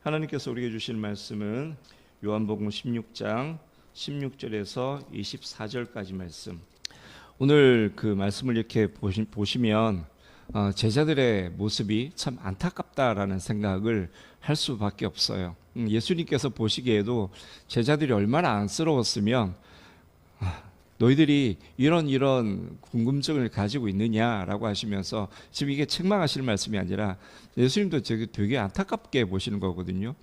하나님께서 우리에게 주신 말씀은 요한복음 16장 16절에서 24절까지 말씀. 오늘 그 말씀을 이렇게 보시면 제자들의 모습이 참 안타깝다라는 생각을 할 수밖에 없어요. 예수님께서 보시기에도 제자들이 얼마나 안쓰러웠으면 너희들이 이런 궁금증을 가지고 있느냐라고 하시면서 지금 이게 책망하시는 말씀이 아니라 예수님도 되게 안타깝게 보시는 거거든요.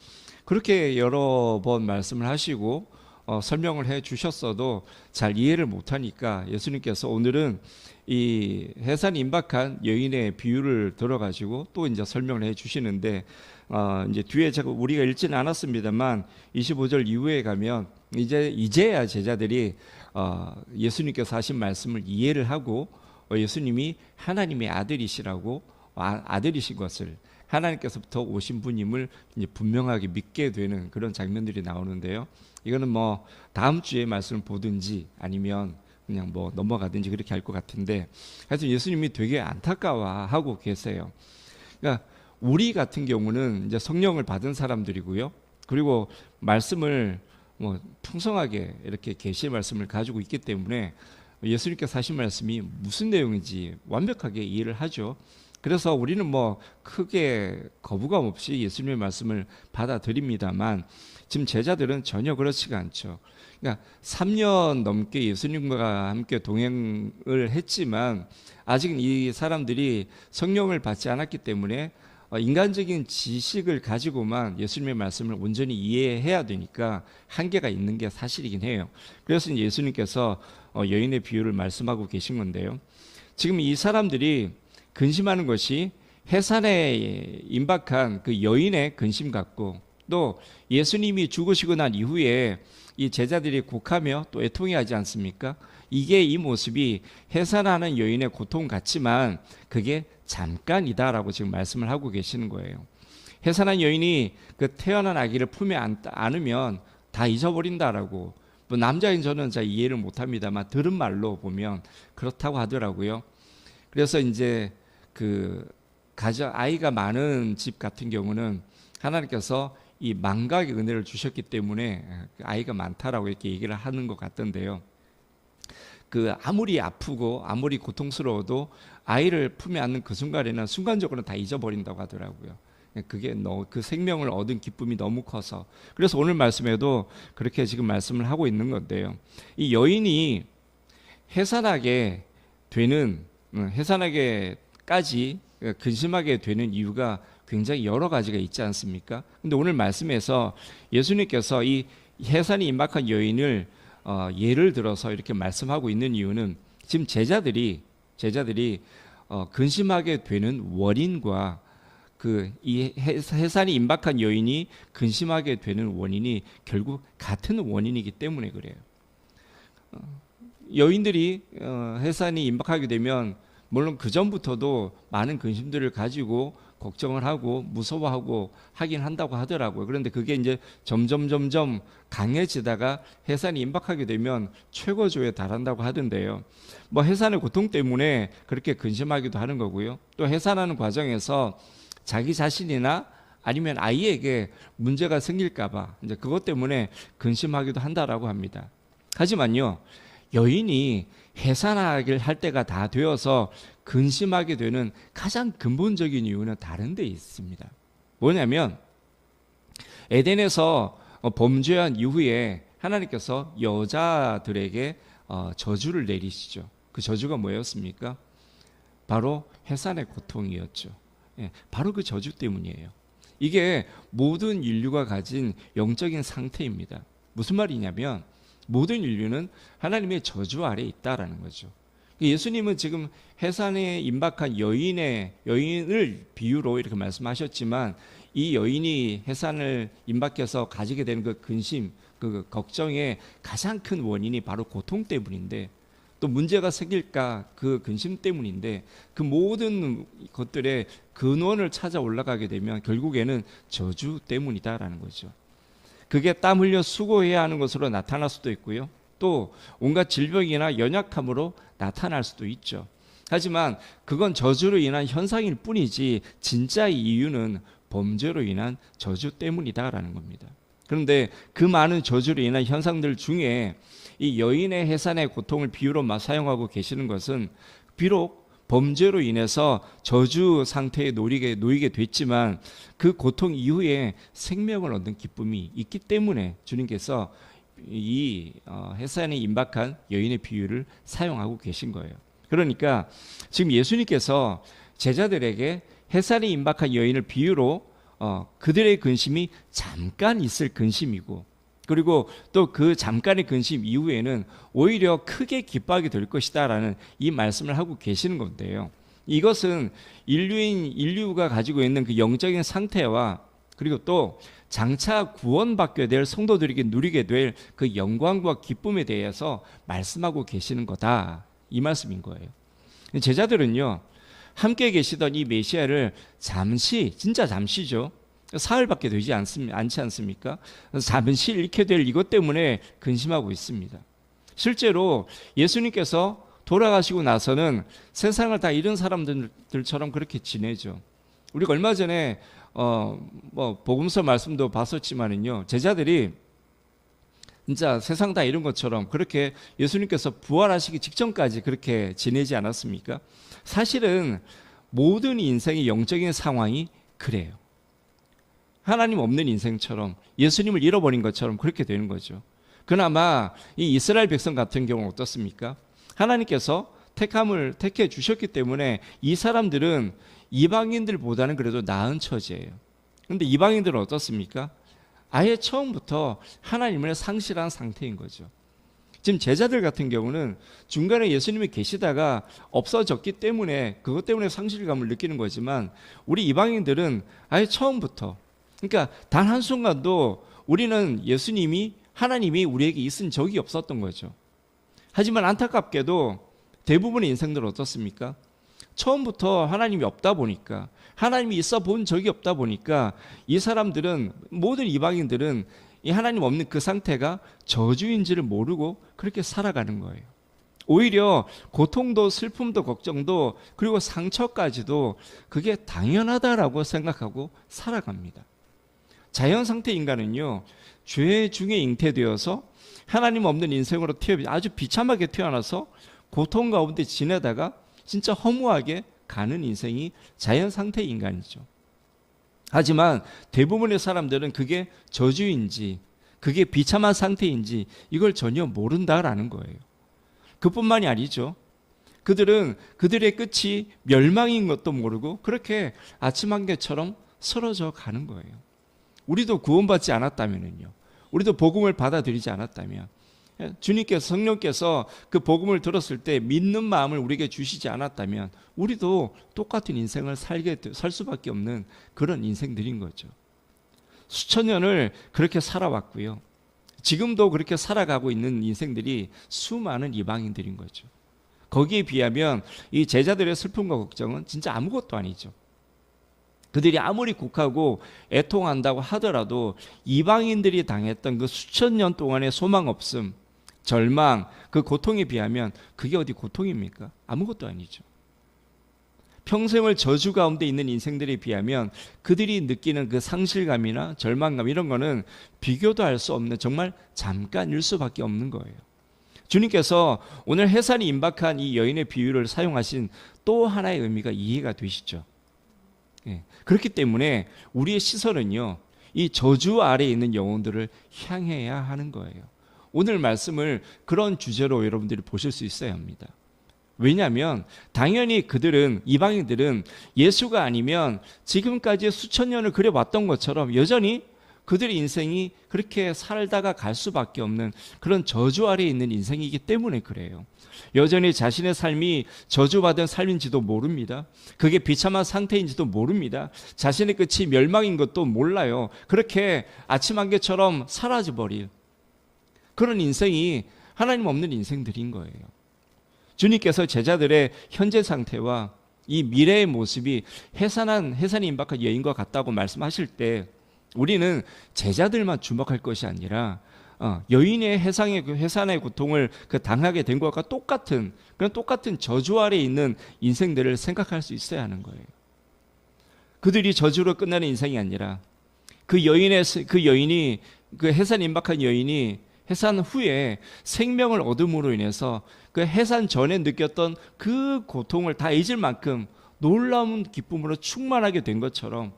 그렇게 여러 번 말씀을 하시고 설명을 해 주셨어도 잘 이해를 못하니까 예수님께서 오늘은 이 해산 임박한 여인의 비유를 들어가지고 또 이제 설명을 해 주시는데 이제 뒤에 제가 우리가 읽지는 않았습니다만 25절 이후에 가면 이제야 제자들이 예수님께서 하신 말씀을 이해를 하고 예수님이 하나님의 아들이시라고 아들이신 것을 하나님께서부터 오신 분임을 이제 분명하게 믿게 되는 그런 장면들이 나오는데요. 이거는 뭐 다음 주에 말씀을 보든지 아니면 그냥 뭐 넘어가든지 그렇게 할 것 같은데 하여튼 예수님이 되게 안타까워하고 계세요. 그러니까 우리 같은 경우는 이제 성령을 받은 사람들이고요. 그리고 말씀을 뭐 풍성하게 이렇게 계시의 말씀을 가지고 있기 때문에 예수님께서 하신 말씀이 무슨 내용인지 완벽하게 이해를 하죠. 그래서 우리는 뭐 크게 거부감 없이 예수님의 말씀을 받아들입니다만 지금 제자들은 전혀 그렇지가 않죠. 그러니까 3년 넘게 예수님과 함께 동행을 했지만 아직은 이 사람들이 성령을 받지 않았기 때문에 인간적인 지식을 가지고만 예수님의 말씀을 온전히 이해해야 되니까 한계가 있는 게 사실이긴 해요. 그래서 예수님께서 여인의 비유를 말씀하고 계신 건데요. 지금 이 사람들이 근심하는 것이 해산에 임박한 그 여인의 근심 같고 또 예수님이 죽으시고 난 이후에 이 제자들이 곡하며 또 애통해하지 않습니까? 이게 이 모습이 해산하는 여인의 고통 같지만 그게 잠깐이다라고 지금 말씀을 하고 계시는 거예요. 해산한 여인이 그 태어난 아기를 품에 안으면 다 잊어버린다라고 뭐 남자인 저는 잘 이해를 못합니다만 들은 말로 보면 그렇다고 하더라고요. 그래서 이제 그 아이가 많은 집 같은 경우는 하나님께서 이 망각의 은혜를 주셨기 때문에 아이가 많다라고 이렇게 얘기를 하는 것 같던데요. 그 아무리 아프고 아무리 고통스러워도 아이를 품에 안는 그 순간에는 순간적으로 다 잊어버린다고 하더라고요. 그게 그 생명을 얻은 기쁨이 너무 커서. 그래서 오늘 말씀에도 그렇게 지금 말씀을 하고 있는 건데요. 이 여인이 해산하게 해산하게까지 근심하게 되는 이유가 굉장히 여러 가지가 있지 않습니까? 근데 오늘 말씀에서 예수님께서 이 해산이 임박한 여인을 예를 들어서 이렇게 말씀하고 있는 이유는 지금 제자들이 근심하게 되는 원인과 이 해산이 임박한 여인이 근심하게 되는 원인이 결국 같은 원인이기 때문에 그래요. 여인들이 해산이 임박하게 되면 물론 그 전부터도 많은 근심들을 가지고 걱정을 하고 무서워하고 하긴 한다고 하더라고요. 그런데 그게 이제 점점 강해지다가 해산이 임박하게 되면 최고조에 달한다고 하던데요. 뭐 해산의 고통 때문에 그렇게 근심하기도 하는 거고요. 또 해산하는 과정에서 자기 자신이나 아니면 아이에게 문제가 생길까봐 이제 그것 때문에 근심하기도 한다라고 합니다. 하지만요, 여인이 해산하길 할 때가 다 되어서 근심하게 되는 가장 근본적인 이유는 다른 데 있습니다. 뭐냐면 에덴에서 범죄한 이후에 하나님께서 여자들에게 저주를 내리시죠. 그 저주가 뭐였습니까? 바로 해산의 고통이었죠. 바로 그 저주 때문이에요. 이게 모든 인류가 가진 영적인 상태입니다. 무슨 말이냐면 모든 인류는 하나님의 저주 아래에 있다라는 거죠. 예수님은 지금 해산에 임박한 여인을 비유로 이렇게 말씀하셨지만 이 여인이 해산을 임박해서 가지게 되는 그 근심, 그 걱정의 가장 큰 원인이 바로 고통 때문인데 또 문제가 생길까 그 근심 때문인데 그 모든 것들의 근원을 찾아 올라가게 되면 결국에는 저주 때문이다라는 거죠. 그게 땀 흘려 수고해야 하는 것으로 나타날 수도 있고요. 또 온갖 질병이나 연약함으로 나타날 수도 있죠. 하지만 그건 저주로 인한 현상일 뿐이지 진짜 이유는 범죄로 인한 저주 때문이다라는 겁니다. 그런데 그 많은 저주로 인한 현상들 중에 이 여인의 해산의 고통을 비유로 사용하고 계시는 것은 비록 범죄로 인해서 저주 상태에 놓이게 됐지만 그 고통 이후에 생명을 얻는 기쁨이 있기 때문에 주님께서 이 해산에 임박한 여인의 비유를 사용하고 계신 거예요. 그러니까 지금 예수님께서 제자들에게 해산에 임박한 여인을 비유로 그들의 근심이 잠깐 있을 근심이고, 그리고 또 그 잠깐의 근심 이후에는 오히려 크게 기뻐하게 될 것이다 라는 이 말씀을 하고 계시는 건데요. 이것은 인류가 가지고 있는 그 영적인 상태와, 그리고 또 장차 구원받게 될 성도들에게 누리게 될 그 영광과 기쁨에 대해서 말씀하고 계시는 거다, 이 말씀인 거예요. 제자들은요, 함께 계시던 이 메시아를 잠시, 진짜 잠시죠, 사흘밖에 되지 않지 않습니까? 잠시 잃게 될 이것 때문에 근심하고 있습니다. 실제로 예수님께서 돌아가시고 나서는 세상을 다 잃은 사람들처럼 그렇게 지내죠. 우리가 얼마 전에 복음서 말씀도 봤었지만은요, 제자들이 진짜 세상 다 잃은 것처럼 그렇게 예수님께서 부활하시기 직전까지 그렇게 지내지 않았습니까? 사실은 모든 인생의 영적인 상황이 그래요. 하나님 없는 인생처럼, 예수님을 잃어버린 것처럼 그렇게 되는 거죠. 그나마 이 이스라엘 백성 같은 경우는 어떻습니까? 하나님께서 택해 주셨기 때문에 이 사람들은 이방인들보다는 그래도 나은 처지예요. 그런데 이방인들은 어떻습니까? 아예 처음부터 하나님을 상실한 상태인 거죠. 지금 제자들 같은 경우는 중간에 예수님이 계시다가 없어졌기 때문에 그것 때문에 상실감을 느끼는 거지만, 우리 이방인들은 아예 처음부터, 그러니까 단 한순간도 우리는 하나님이 우리에게 있은 적이 없었던 거죠. 하지만 안타깝게도 대부분의 인생들은 어떻습니까? 처음부터 하나님이 없다 보니까, 하나님이 있어 본 적이 없다 보니까 이 사람들은, 모든 이방인들은 이 하나님 없는 그 상태가 저주인지를 모르고 그렇게 살아가는 거예요. 오히려 고통도 슬픔도 걱정도 그리고 상처까지도 그게 당연하다라고 생각하고 살아갑니다. 자연 상태 인간은요, 죄 중에 잉태되어서 하나님 없는 인생으로 아주 비참하게 태어나서 고통 가운데 지내다가 진짜 허무하게 가는 인생이 자연 상태 인간이죠. 하지만 대부분의 사람들은 그게 저주인지, 그게 비참한 상태인지 이걸 전혀 모른다라는 거예요. 그뿐만이 아니죠. 그들은 그들의 끝이 멸망인 것도 모르고 그렇게 아침 한개처럼 쓰러져 가는 거예요. 우리도 구원받지 않았다면요, 우리도 복음을 받아들이지 않았다면, 주님께서, 성령께서 그 복음을 들었을 때 믿는 마음을 우리에게 주시지 않았다면 우리도 똑같은 인생을 살 수밖에 없는 그런 인생들인 거죠. 수천 년을 그렇게 살아왔고요, 지금도 그렇게 살아가고 있는 인생들이 수많은 이방인들인 거죠. 거기에 비하면 이 제자들의 슬픔과 걱정은 진짜 아무것도 아니죠. 그들이 아무리 국하고 애통한다고 하더라도 이방인들이 당했던 그 수천 년 동안의 소망 없음, 절망, 그 고통에 비하면 그게 어디 고통입니까? 아무것도 아니죠. 평생을 저주 가운데 있는 인생들에 비하면 그들이 느끼는 그 상실감이나 절망감, 이런 거는 비교도 할 수 없는 정말 잠깐일 수밖에 없는 거예요. 주님께서 오늘 해산이 임박한 이 여인의 비유를 사용하신 또 하나의 의미가 이해가 되시죠? 그렇기 때문에 우리의 시선은요, 이 저주 아래에 있는 영혼들을 향해야 하는 거예요. 오늘 말씀을 그런 주제로 여러분들이 보실 수 있어야 합니다. 왜냐하면 당연히 이방인들은 예수가 아니면 지금까지 수천 년을 그려왔던 것처럼 여전히 그들의 인생이 그렇게 살다가 갈 수밖에 없는 그런 저주 아래에 있는 인생이기 때문에 그래요. 여전히 자신의 삶이 저주받은 삶인지도 모릅니다. 그게 비참한 상태인지도 모릅니다. 자신의 끝이 멸망인 것도 몰라요. 그렇게 아침 한개처럼 사라져버릴 그런 인생이 하나님 없는 인생들인 거예요. 주님께서 제자들의 현재 상태와 이 미래의 모습이 해산이 임박한 여인과 같다고 말씀하실 때 우리는 제자들만 주목할 것이 아니라 여인의 해산의 고통을 당하게 된 것과 똑같은 저주 아래에 있는 인생들을 생각할 수 있어야 하는 거예요. 그들이 저주로 끝나는 인생이 아니라 그 여인이 그 해산 임박한 여인이 해산 후에 생명을 얻음으로 인해서 그 해산 전에 느꼈던 그 고통을 다 잊을 만큼 놀라운 기쁨으로 충만하게 된 것처럼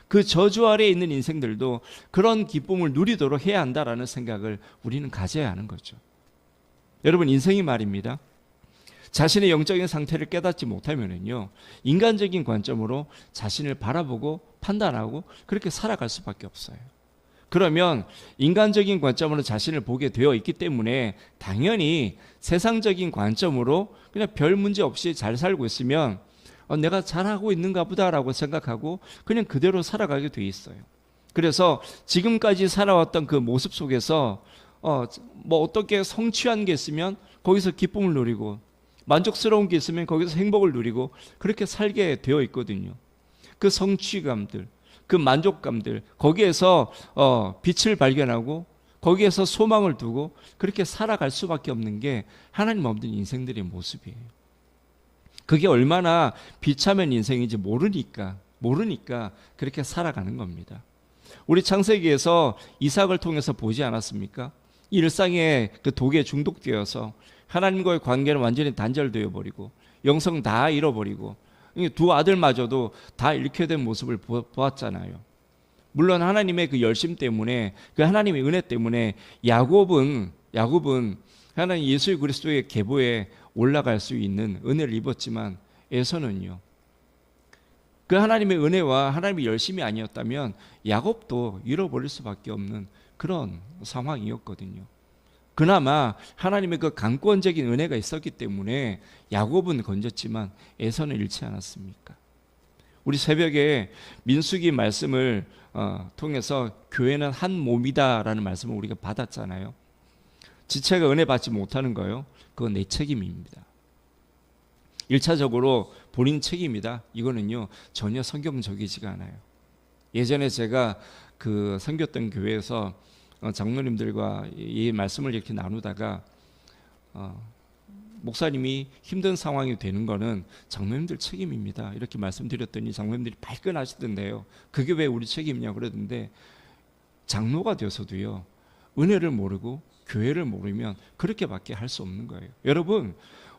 그 저주 아래에 있는 인생들도 그런 기쁨을 누리도록 해야 한다라는 생각을 우리는 가져야 하는 거죠. 여러분, 인생이 말입니다. 자신의 영적인 상태를 깨닫지 못하면은요, 인간적인 관점으로 자신을 바라보고 판단하고 그렇게 살아갈 수밖에 없어요. 그러면 인간적인 관점으로 자신을 보게 되어 있기 때문에 당연히 세상적인 관점으로 그냥 별 문제 없이 잘 살고 있으면 내가 잘하고 있는가 보다라고 생각하고 그냥 그대로 살아가게 돼 있어요. 그래서 지금까지 살아왔던 그 모습 속에서 뭐 어떻게 성취한 게 있으면 거기서 기쁨을 누리고 만족스러운 게 있으면 거기서 행복을 누리고 그렇게 살게 되어 있거든요. 그 성취감들, 그 만족감들, 거기에서 빛을 발견하고 거기에서 소망을 두고 그렇게 살아갈 수밖에 없는 게 하나님 없는 인생들의 모습이에요. 그게 얼마나 비참한 인생인지 모르니까 그렇게 살아가는 겁니다. 우리 창세기에서 이삭을 통해서 보지 않았습니까? 일상의 그 독에 중독되어서 하나님과의 관계는 완전히 단절되어 버리고 영성 다 잃어버리고 두 아들마저도 다 잃게 된 모습을 보았잖아요. 물론 하나님의 그 열심 때문에, 그 하나님의 은혜 때문에 야곱은 하나님 예수 그리스도의 계보에 올라갈 수 있는 은혜를 입었지만 에서는요, 그 하나님의 은혜와 하나님의 열심이 아니었다면 야곱도 잃어버릴 수밖에 없는 그런 상황이었거든요. 그나마 하나님의 그 강권적인 은혜가 있었기 때문에 야곱은 건졌지만 에서는 잃지 않았습니까? 우리 새벽에 민수기 말씀을 통해서 교회는 한 몸이다라는 말씀을 우리가 받았잖아요. 지체가 은혜 받지 못하는 거요, 그건 내 책임입니다. 1차적으로 본인 책임이다, 이거는요 전혀 성경적이지가 않아요. 예전에 제가 그 섬겼던 교회에서 장로님들과 이 말씀을 이렇게 나누다가 목사님이 힘든 상황이 되는 거는 장로님들 책임입니다 이렇게 말씀드렸더니 장로님들이 발끈하시던데요, 그게 왜 우리 책임이냐 그러던데, 장로가 되어서도요 은혜를 모르고 교회를 모르면 그렇게밖에 할 수 없는 거예요. 여러분,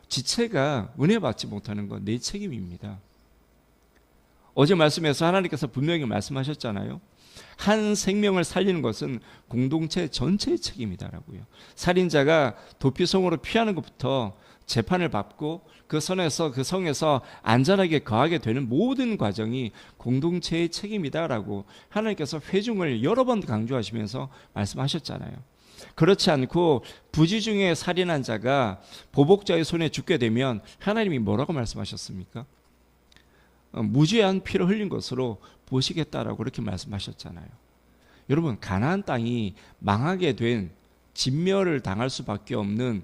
지체가 은혜 받지 못하는 건 내 책임입니다. 어제 말씀에서 하나님께서 분명히 말씀하셨잖아요. 한 생명을 살리는 것은 공동체 전체의 책임이다라고요. 살인자가 도피성으로 피하는 것부터 재판을 받고 그 성에서 안전하게 거하게 되는 모든 과정이 공동체의 책임이다라고 하나님께서 회중을 여러 번 강조하시면서 말씀하셨잖아요. 그렇지 않고 부지중에 살인한 자가 보복자의 손에 죽게 되면 하나님이 뭐라고 말씀하셨습니까? 무죄한 피를 흘린 것으로 보시겠다라고 그렇게 말씀하셨잖아요. 여러분, 가나안 땅이 망하게 된, 진멸을 당할 수밖에 없는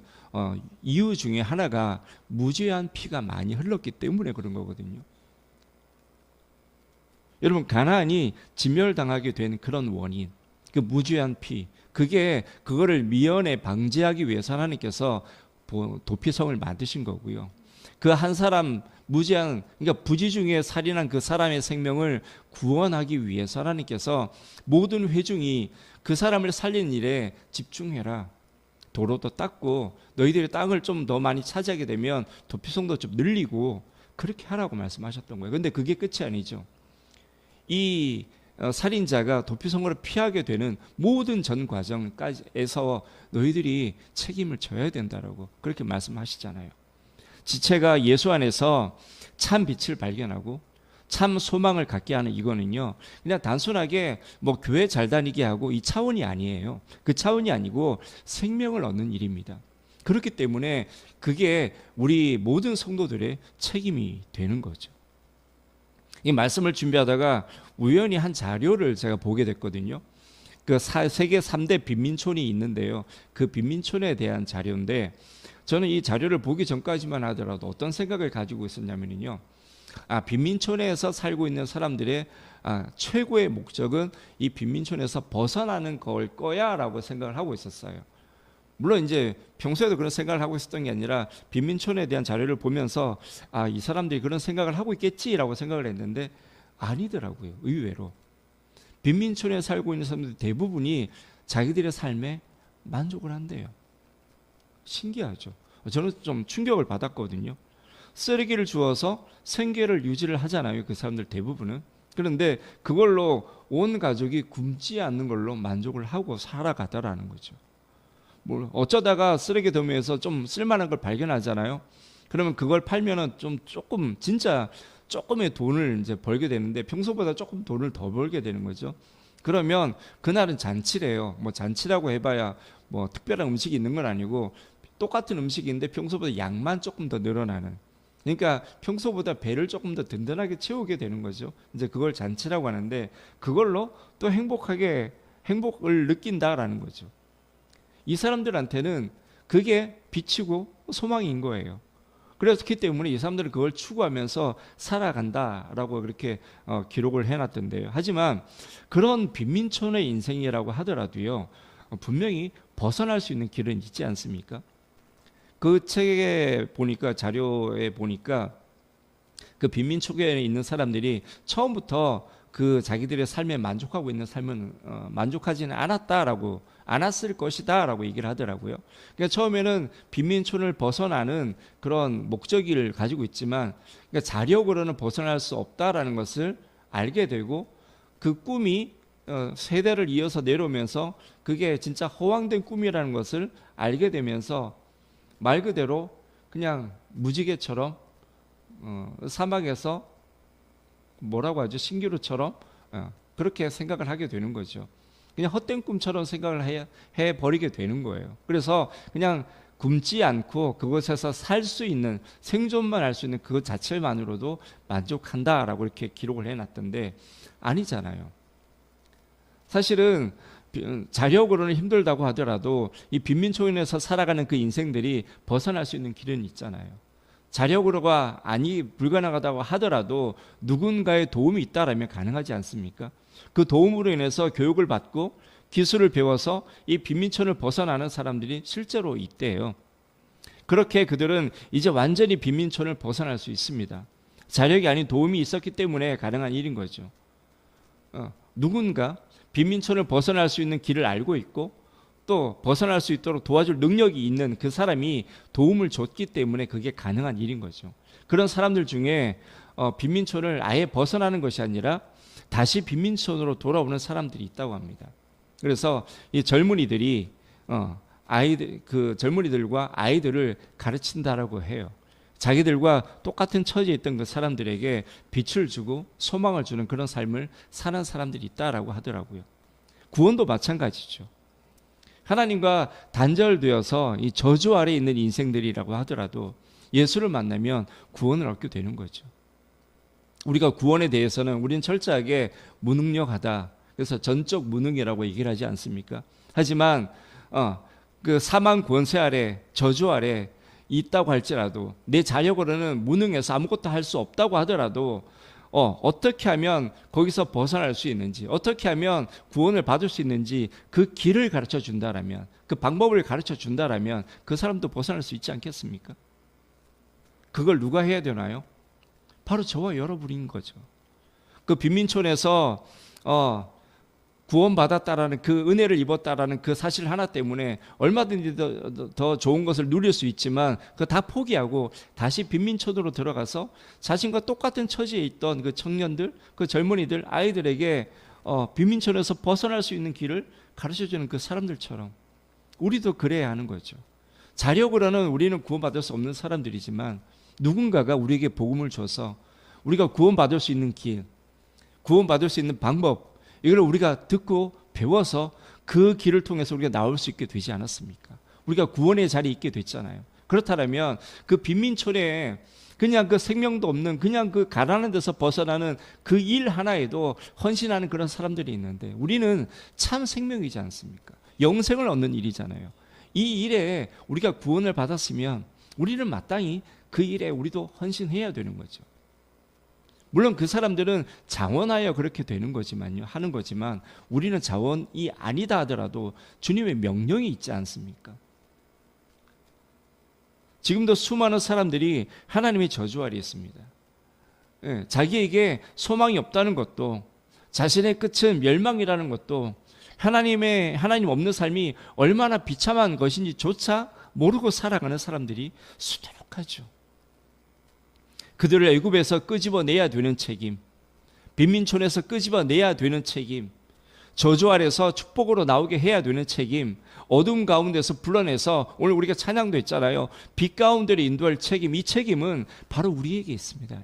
이유 중에 하나가 무죄한 피가 많이 흘렀기 때문에 그런 거거든요. 여러분, 가나안이 진멸당하게 된 그런 원인, 그 무죄한 피, 그거를 미연에 방지하기 위해서 하나님께서 도피성을 만드신 거고요. 그 한 사람 무죄한, 그러니까 부지중에 살인한 그 사람의 생명을 구원하기 위해서 하나님께서 모든 회중이 그 사람을 살리는 일에 집중해라. 도로도 닦고 너희들의 땅을 좀 더 많이 차지하게 되면 도피성도 좀 늘리고 그렇게 하라고 말씀하셨던 거예요. 그런데 그게 끝이 아니죠. 이 살인자가 도피성으로 피하게 되는 모든 전 과정까지에서 너희들이 책임을 져야 된다라고 그렇게 말씀하시잖아요. 지체가 예수 안에서 참 빛을 발견하고 참 소망을 갖게 하는 이거는요, 그냥 단순하게 뭐 교회 잘 다니게 하고 이 차원이 아니에요. 그 차원이 아니고 생명을 얻는 일입니다. 그렇기 때문에 그게 우리 모든 성도들의 책임이 되는 거죠. 이 말씀을 준비하다가 우연히 한 자료를 제가 보게 됐거든요. 그 세계 3대 빈민촌이 있는데요, 그 빈민촌에 대한 자료인데, 저는 이 자료를 보기 전까지만 하더라도 어떤 생각을 가지고 있었냐면요, 빈민촌에서 살고 있는 사람들의 최고의 목적은 이 빈민촌에서 벗어나는 걸 거야라고 생각을 하고 있었어요. 물론 이제 평소에도 그런 생각을 하고 있었던 게 아니라 빈민촌에 대한 자료를 보면서 이 사람들이 그런 생각을 하고 있겠지라고 생각을 했는데, 아니더라고요. 의외로 빈민촌에 살고 있는 사람들 대부분이 자기들의 삶에 만족을 한대요. 신기하죠. 저는 좀 충격을 받았거든요. 쓰레기를 주워서 생계를 유지를 하잖아요, 그 사람들 대부분은. 그런데 그걸로 온 가족이 굶지 않는 걸로 만족을 하고 살아가더라는 거죠. 뭐 어쩌다가 쓰레기 더미에서 좀 쓸만한 걸 발견하잖아요. 그러면 그걸 팔면은 좀 조금 진짜 조금의 돈을 이제 벌게 되는데 평소보다 조금 돈을 더 벌게 되는 거죠. 그러면 그날은 잔치래요. 뭐 잔치라고 해봐야 뭐 특별한 음식이 있는 건 아니고 똑같은 음식인데 평소보다 양만 조금 더 늘어나는. 그러니까 평소보다 배를 조금 더 든든하게 채우게 되는 거죠. 이제 그걸 잔치라고 하는데 그걸로 또 행복을 느낀다라는 거죠. 이 사람들한테는 그게 빛이고 소망인 거예요. 그렇기 때문에 이 사람들은 그걸 추구하면서 살아간다라고 그렇게 기록을 해놨던데요. 하지만 그런 빈민촌의 인생이라고 하더라도요, 분명히 벗어날 수 있는 길은 있지 않습니까? 그 책에 보니까, 자료에 보니까 그 빈민촌에 있는 사람들이 처음부터 그 자기들의 삶에 만족하고 있는 삶은 만족하지는 않았을 것이다라고 얘기를 하더라고요. 그러니까 처음에는 빈민촌을 벗어나는 그런 목적을 가지고 있지만, 그러니까 자력으로는 벗어날 수 없다라는 것을 알게 되고, 그 꿈이 세대를 이어서 내려오면서 그게 진짜 허황된 꿈이라는 것을 알게 되면서 말 그대로 그냥 무지개처럼 사막에서 뭐라고 하죠? 신기루처럼 그렇게 생각을 하게 되는 거죠. 그냥 헛된 꿈처럼 생각을 해버리게 되는 거예요. 그래서 그냥 굶지 않고 그곳에서 살 수 있는, 생존만 할 수 있는 그것 자체만으로도 만족한다라고 이렇게 기록을 해놨던데, 아니잖아요. 사실은 자력으로는 힘들다고 하더라도 이 빈민촌에서 살아가는 그 인생들이 벗어날 수 있는 길은 있잖아요. 자력으로가 불가능하다고 하더라도 누군가의 도움이 있다라면 가능하지 않습니까? 그 도움으로 인해서 교육을 받고 기술을 배워서 이 빈민촌을 벗어나는 사람들이 실제로 있대요. 그렇게 그들은 이제 완전히 빈민촌을 벗어날 수 있습니다. 자력이 아닌 도움이 있었기 때문에 가능한 일인 거죠. 누군가 빈민촌을 벗어날 수 있는 길을 알고 있고 또 벗어날 수 있도록 도와줄 능력이 있는 그 사람이 도움을 줬기 때문에 그게 가능한 일인 거죠. 그런 사람들 중에 빈민촌을 아예 벗어나는 것이 아니라 다시 빈민촌으로 돌아오는 사람들이 있다고 합니다. 그래서 이 젊은이들이 젊은이들과 아이들을 가르친다라고 해요. 자기들과 똑같은 처지에 있던 그 사람들에게 빛을 주고 소망을 주는 그런 삶을 사는 사람들이 있다라고 하더라고요. 구원도 마찬가지죠. 하나님과 단절되어서 이 저주 아래 있는 인생들이라고 하더라도 예수를 만나면 구원을 얻게 되는 거죠. 우리가 구원에 대해서는 우리는 철저하게 무능력하다. 그래서 전적 무능이라고 얘기를 하지 않습니까? 하지만 그 사망 권세 아래, 저주 아래 있다고 할지라도 내 자력으로는 무능해서 아무것도 할 수 없다고 하더라도 어떻게 하면 거기서 벗어날 수 있는지, 어떻게 하면 구원을 받을 수 있는지 그 길을 가르쳐 준다라면, 그 방법을 가르쳐 준다라면 그 사람도 벗어날 수 있지 않겠습니까? 그걸 누가 해야 되나요? 바로 저와 여러분인 거죠. 그 빈민촌에서 구원받았다라는 그 은혜를 입었다라는 그 사실 하나 때문에 얼마든지 더 좋은 것을 누릴 수 있지만 그거 다 포기하고 다시 빈민촌으로 들어가서 자신과 똑같은 처지에 있던 그 청년들, 그 젊은이들, 아이들에게 빈민촌에서 벗어날 수 있는 길을 가르쳐주는 그 사람들처럼 우리도 그래야 하는 거죠. 자력으로는 우리는 구원받을 수 없는 사람들이지만 누군가가 우리에게 복음을 줘서 우리가 구원받을 수 있는 길, 구원받을 수 있는 방법, 이걸 우리가 듣고 배워서 그 길을 통해서 우리가 나올 수 있게 되지 않았습니까? 우리가 구원의 자리에 있게 됐잖아요. 그렇다면 그 빈민촌에 그냥 그 생명도 없는 그냥 그 가난한 데서 벗어나는 그 일 하나에도 헌신하는 그런 사람들이 있는데 우리는 참 생명이지 않습니까? 영생을 얻는 일이잖아요. 이 일에 우리가 구원을 받았으면 우리는 마땅히 그 일에 우리도 헌신해야 되는 거죠. 물론 그 사람들은 자원하여 그렇게 되는 거지만요, 하는 거지만 우리는 자원이 아니다 하더라도 주님의 명령이 있지 않습니까? 지금도 수많은 사람들이 하나님의 저주 아래 있습니다. 자기에게 소망이 없다는 것도, 자신의 끝은 멸망이라는 것도, 하나님 없는 삶이 얼마나 비참한 것인지조차 모르고 살아가는 사람들이 수두룩하죠. 그들을 애굽에서 끄집어내야 되는 책임, 빈민촌에서 끄집어내야 되는 책임, 저주 아래서 축복으로 나오게 해야 되는 책임, 어둠 가운데서 불러내서, 오늘 우리가 찬양도 했잖아요, 빛 가운데로 인도할 책임, 이 책임은 바로 우리에게 있습니다.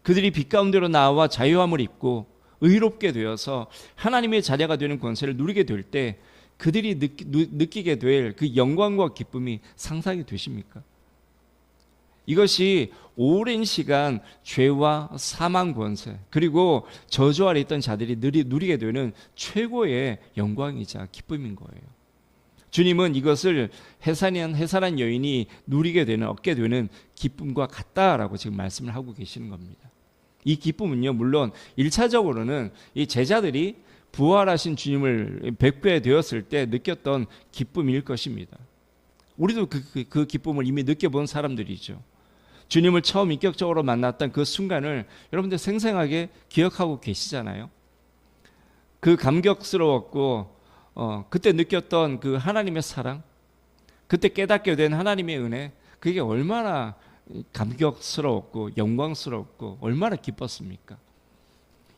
그들이 빛 가운데로 나와 자유함을 입고 의롭게 되어서 하나님의 자녀가 되는 권세를 누리게 될 때 그들이 느끼게 될 그 영광과 기쁨이 상상이 되십니까? 이것이 오랜 시간 죄와 사망 권세, 그리고 저주 아래 있던 자들이 누리게 되는 최고의 영광이자 기쁨인 거예요. 주님은 이것을 해산한 여인이 누리게 되는, 얻게 되는 기쁨과 같다라고 지금 말씀을 하고 계시는 겁니다. 이 기쁨은요, 물론 1차적으로는 이 제자들이 부활하신 주님을 뵙게 되었을 때 느꼈던 기쁨일 것입니다. 우리도 그 기쁨을 이미 느껴본 사람들이죠. 주님을 처음 인격적으로 만났던 그 순간을 여러분들 생생하게 기억하고 계시잖아요. 그 감격스러웠고 그때 느꼈던 그 하나님의 사랑, 그때 깨닫게 된 하나님의 은혜, 그게 얼마나 감격스러웠고 영광스럽고 얼마나 기뻤습니까?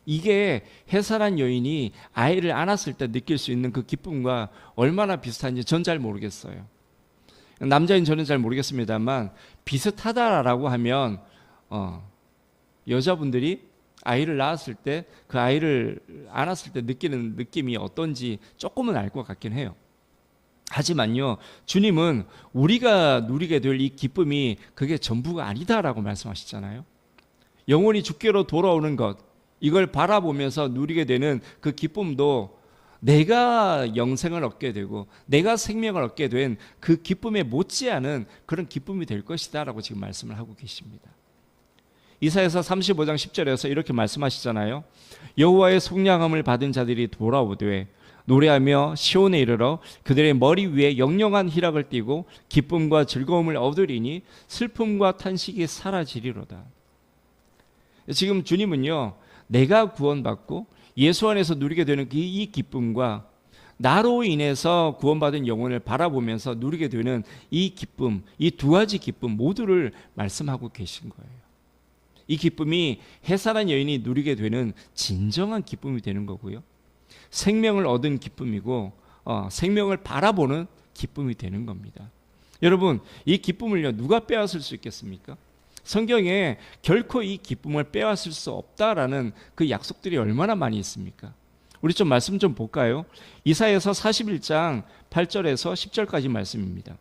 이게 해산한 여인이 아이를 안았을 때 느낄 수 있는 그 기쁨과 얼마나 비슷한지 전 잘 모르겠어요. 남자인 저는 잘 모르겠습니다만 비슷하다라고 하면 여자분들이 아이를 낳았을 때 그 아이를 안았을 때 느끼는 느낌이 어떤지 조금은 알 것 같긴 해요. 하지만요, 주님은 우리가 누리게 될 이 기쁨이 그게 전부가 아니다라고 말씀하시잖아요. 영혼이 주께로 돌아오는 것, 이걸 바라보면서 누리게 되는 그 기쁨도 내가 영생을 얻게 되고 내가 생명을 얻게 된 그 기쁨에 못지않은 그런 기쁨이 될 것이다 라고 지금 말씀을 하고 계십니다. 이사야서 35장 10절에서 이렇게 말씀하시잖아요. 여호와의 속량함을 받은 자들이 돌아오되 노래하며 시온에 이르러 그들의 머리 위에 영영한 희락을 띠고 기쁨과 즐거움을 얻으리니 슬픔과 탄식이 사라지리로다. 지금 주님은요, 내가 구원받고 예수 안에서 누리게 되는 이 기쁨과 나로 인해서 구원받은 영혼을 바라보면서 누리게 되는 이 기쁨, 이 두 가지 기쁨 모두를 말씀하고 계신 거예요. 이 기쁨이 해산한 여인이 누리게 되는 진정한 기쁨이 되는 거고요, 생명을 얻은 기쁨이고 생명을 바라보는 기쁨이 되는 겁니다. 여러분, 이 기쁨을요, 누가 빼앗을 수 있겠습니까? 성경에 결코 이 기쁨을 빼앗을 수 없다라는 그 약속들이 얼마나 많이 있습니까? 우리 좀 말씀 좀 볼까요? 이사야서 41장 8절에서 10절까지 말씀입니다.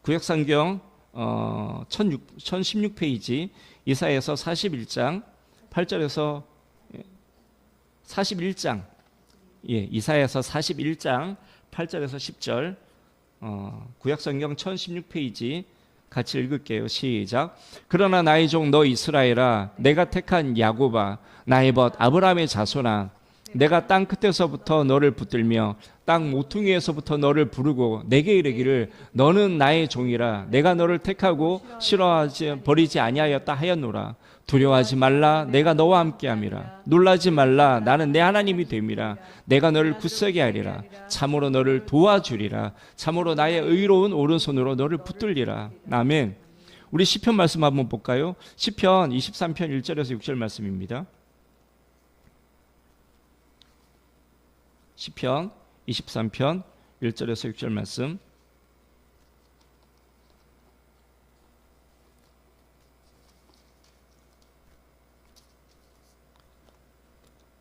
구약성경 1016페이지 이사야서 41장 8절에서 41장, 이사야서 41장 8절에서 10절, 구약성경 1016페이지 같이 읽을게요. 시작. 그러나 나의 종 너 이스라엘아, 내가 택한 야곱아, 나의 벗 아브라함의 자손아, 내가 땅 끝에서부터 너를 붙들며 땅 모퉁이에서부터 너를 부르고 내게 이르기를 너는 나의 종이라. 내가 너를 택하고 싫어하지 버리지 아니하였다 하였노라. 두려워하지 말라, 내가 너와 함께함이라. 놀라지 말라, 나는 내 하나님이 됨이라. 내가 너를 굳세게 하리라. 참으로 너를 도와주리라. 참으로 나의 의로운 오른손으로 너를 붙들리라. 아멘. 우리 시편 말씀 한번 볼까요? 시편 23편 1절에서 6절 말씀입니다. 시편 23편 1절에서 6절 말씀.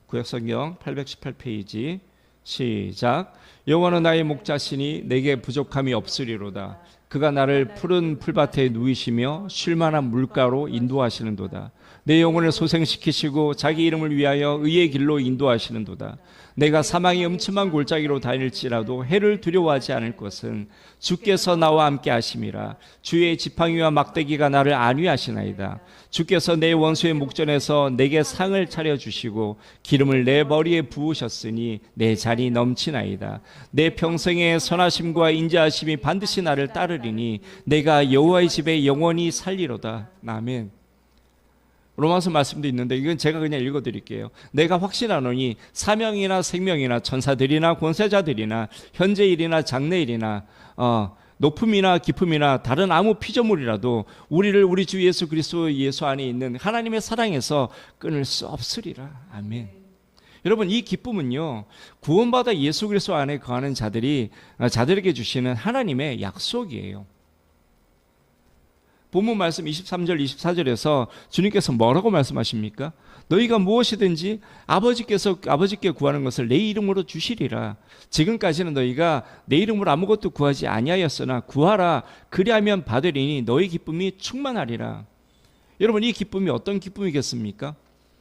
구약성경 818페이지 시작. 여호와는 나의 목자시니 내게 부족함이 없으리로다. 그가 나를 푸른 풀밭에 누이시며 쉴만한 물가로 인도하시는도다. 내 영혼을 소생시키시고 자기 이름을 위하여 의의 길로 인도하시는도다. 내가 사망의 음침한 골짜기로 다닐지라도 해를 두려워하지 않을 것은 주께서 나와 함께 하심이라. 주의 지팡이와 막대기가 나를 안위하시나이다. 주께서 내 원수의 목전에서 내게 상을 차려주시고 기름을 내 머리에 부으셨으니 내 잔이 넘치나이다. 내 평생의 선하심과 인자하심이 반드시 나를 따르리니 내가 여호와의 집에 영원히 살리로다. 아멘. 로마서 말씀도 있는데 이건 제가 그냥 읽어드릴게요. 내가 확신하노니 사명이나 생명이나 천사들이나 권세자들이나 현재일이나 장래일이나 높음이나 깊음이나 다른 아무 피조물이라도 우리를 우리 주 예수 그리스도 예수 안에 있는 하나님의 사랑에서 끊을 수 없으리라. 아멘. 여러분, 이 기쁨은요, 구원받아 예수 그리스도 안에 거하는 자들에게 주시는 하나님의 약속이에요. 본문 말씀 23절 24절에서 주님께서 뭐라고 말씀하십니까? 너희가 무엇이든지 아버지께 구하는 것을 내 이름으로 주시리라. 지금까지는 너희가 내 이름으로 아무것도 구하지 아니하였으나 구하라. 그리하면 받으리니 너희 기쁨이 충만하리라. 여러분, 이 기쁨이 어떤 기쁨이겠습니까?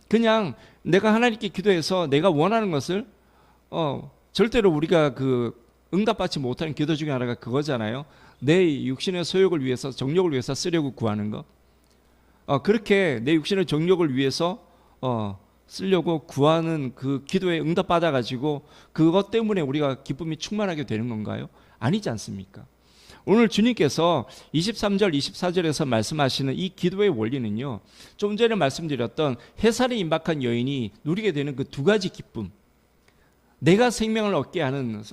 그냥 내가 하나님께 기도해서 내가 원하는 것을 절대로 우리가 응답받지 못하는 기도 중에 하나가 그거잖아요. 내 육신의 소욕을 위해서, 정욕을 위해서 쓰려고 구하는 것. 그렇게 내 육신의 정욕을 위해서 쓰려고 구하는 그 기도에 응답받아가지고 그것 때문에 우리가 기쁨이 충만하게 되는 건가요? 아니지 않습니까? 오늘 주님께서 23절 24절에서 말씀하시는 이 기도의 원리는요, 좀 전에 말씀드렸던 해살에 임박한 여인이 누리게 되는 그 두 가지 기쁨, 내가 생명을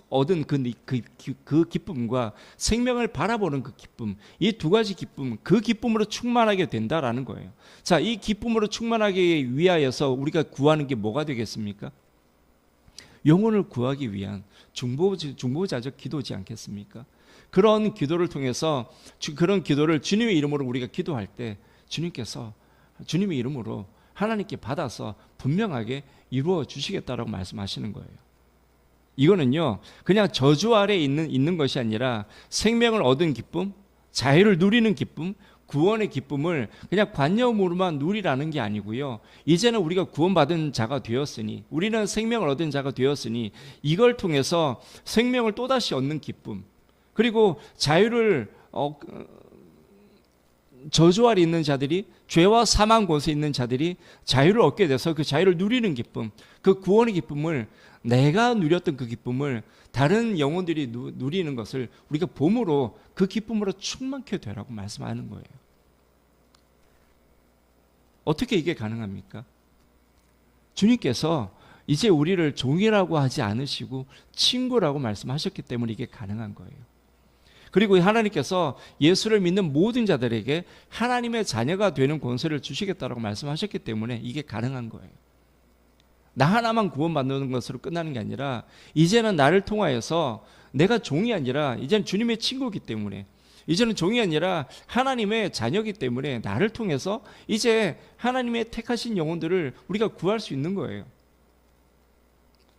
얻은 그 기쁨과 생명을 바라보는 그 기쁨, 이 두 가지 기쁨, 그 기쁨으로 충만하게 된다라는 거예요. 자, 이 기쁨으로 충만하게 위하여서 우리가 구하는 게 뭐가 되겠습니까? 영혼을 구하기 위한 중보자적 기도지 않겠습니까? 그런 기도를 통해서, 그런 기도를 주님의 이름으로 우리가 기도할 때 주님께서 주님의 이름으로 하나님께 받아서 분명하게 이루어 주시겠다라고 말씀하시는 거예요. 이거는요, 그냥 저주 아래 있는 것이 아니라 생명을 얻은 기쁨, 자유를 누리는 기쁨, 구원의 기쁨을 그냥 관념으로만 누리라는 게 아니고요. 이제는 우리가 구원받은 자가 되었으니, 우리는 생명을 얻은 자가 되었으니 이걸 통해서 생명을 또다시 얻는 기쁨, 그리고 자유를 저주 아래 있는 자들이, 죄와 사망 권세 있는 자들이 자유를 얻게 돼서 그 자유를 누리는 기쁨, 그 구원의 기쁨을, 내가 누렸던 그 기쁨을 다른 영혼들이 누리는 것을 우리가 봄으로, 그 기쁨으로 충만케 되라고 말씀하는 거예요. 어떻게 이게 가능합니까? 주님께서 이제 우리를 종이라고 하지 않으시고 친구라고 말씀하셨기 때문에 이게 가능한 거예요. 그리고 하나님께서 예수를 믿는 모든 자들에게 하나님의 자녀가 되는 권세를 주시겠다라고 말씀하셨기 때문에 이게 가능한 거예요. 나 하나만 구원받는 것으로 끝나는 게 아니라 이제는 나를 통하여서 내가 종이 아니라 이제는 주님의 친구이기 때문에, 이제는 종이 아니라 하나님의 자녀이기 때문에 나를 통해서 이제 하나님의 택하신 영혼들을 우리가 구할 수 있는 거예요.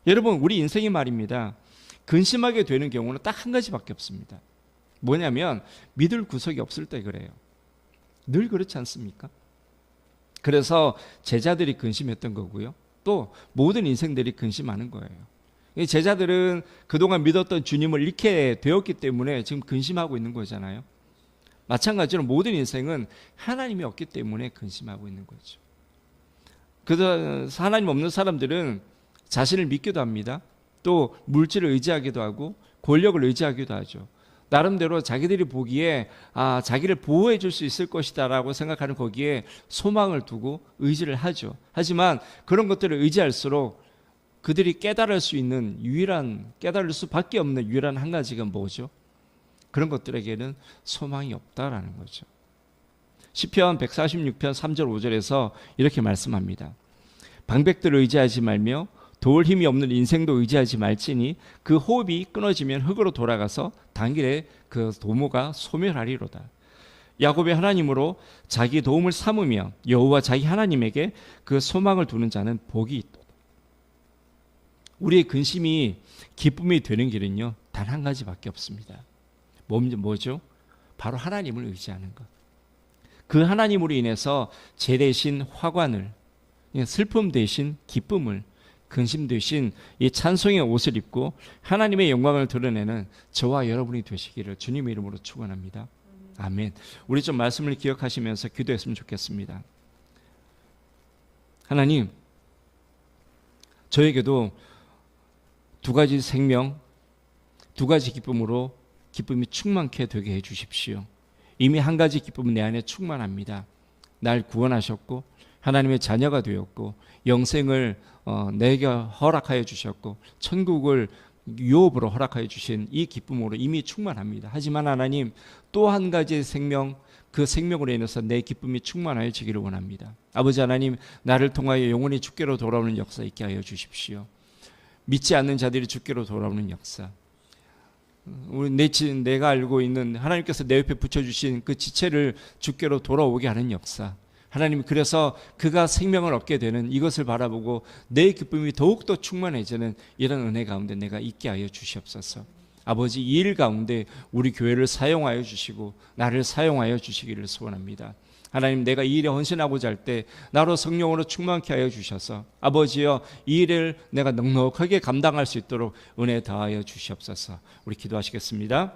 여러분, 우리 인생이 말입니다, 근심하게 되는 경우는 딱 한 가지밖에 없습니다. 뭐냐면 믿을 구석이 없을 때 그래요. 늘 그렇지 않습니까? 그래서 제자들이 근심했던 거고요, 또 모든 인생들이 근심하는 거예요. 제자들은 그동안 믿었던 주님을 잃게 되었기 때문에 지금 근심하고 있는 거잖아요. 마찬가지로 모든 인생은 하나님이 없기 때문에 근심하고 있는 거죠. 그래서 하나님 없는 사람들은 자신을 믿기도 합니다. 또 물질을 의지하기도 하고 권력을 의지하기도 하죠. 나름대로 자기들이 보기에 자기를 보호해 줄 수 있을 것이다 라고 생각하는 거기에 소망을 두고 의지를 하죠. 하지만 그런 것들을 의지할수록 그들이 깨달을 수밖에 없는 유일한 한 가지가 뭐죠? 그런 것들에게는 소망이 없다라는 거죠. 시편 146편 3절 5절에서 이렇게 말씀합니다. 방백들을 의지하지 말며 도울 힘이 없는 인생도 의지하지 말지니 그 호흡이 끊어지면 흙으로 돌아가서 당일에 그 도모가 소멸하리로다. 야곱의 하나님으로 자기 도움을 삼으며 여호와 자기 하나님에게 그 소망을 두는 자는 복이 있다. 우리의 근심이 기쁨이 되는 길은요, 단 한 가지밖에 없습니다. 뭐죠? 바로 하나님을 의지하는 것. 그 하나님으로 인해서 죄 대신 화관을, 슬픔 대신 기쁨을, 근심 대신 이 찬송의 옷을 입고 하나님의 영광을 드러내는 저와 여러분이 되시기를 주님의 이름으로 축원합니다. 아멘. 우리 좀 말씀을 기억하시면서 기도했으면 좋겠습니다. 하나님, 저에게도 두 가지 생명, 두 가지 기쁨으로 기쁨이 충만케 되게 해주십시오. 이미 한 가지 기쁨은 내 안에 충만합니다. 날 구원하셨고 하나님의 자녀가 되었고 영생을 내게 허락하여 주셨고 천국을 유업으로 허락하여 주신 이 기쁨으로 이미 충만합니다. 하지만 하나님 또 한 가지의 생명, 그 생명으로 인해서 내 기쁨이 충만하여 지기를 원합니다. 아버지 하나님, 나를 통하여 영혼이 주께로 돌아오는 역사 있게 하여 주십시오. 믿지 않는 자들이 주께로 돌아오는 역사, 내가 알고 있는 하나님께서 내 옆에 붙여주신 그 지체를 주께로 돌아오게 하는 역사, 하나님, 그래서 그가 생명을 얻게 되는 이것을 바라보고 내 기쁨이 더욱더 충만해지는 이런 은혜 가운데 내가 있게 하여 주시옵소서. 아버지, 이 일 가운데 우리 교회를 사용하여 주시고 나를 사용하여 주시기를 소원합니다. 하나님, 내가 이 일에 헌신하고자 할 때 나로 성령으로 충만케 하여 주셔서 아버지여, 이 일을 내가 넉넉하게 감당할 수 있도록 은혜 다하여 주시옵소서. 우리 기도하시겠습니다.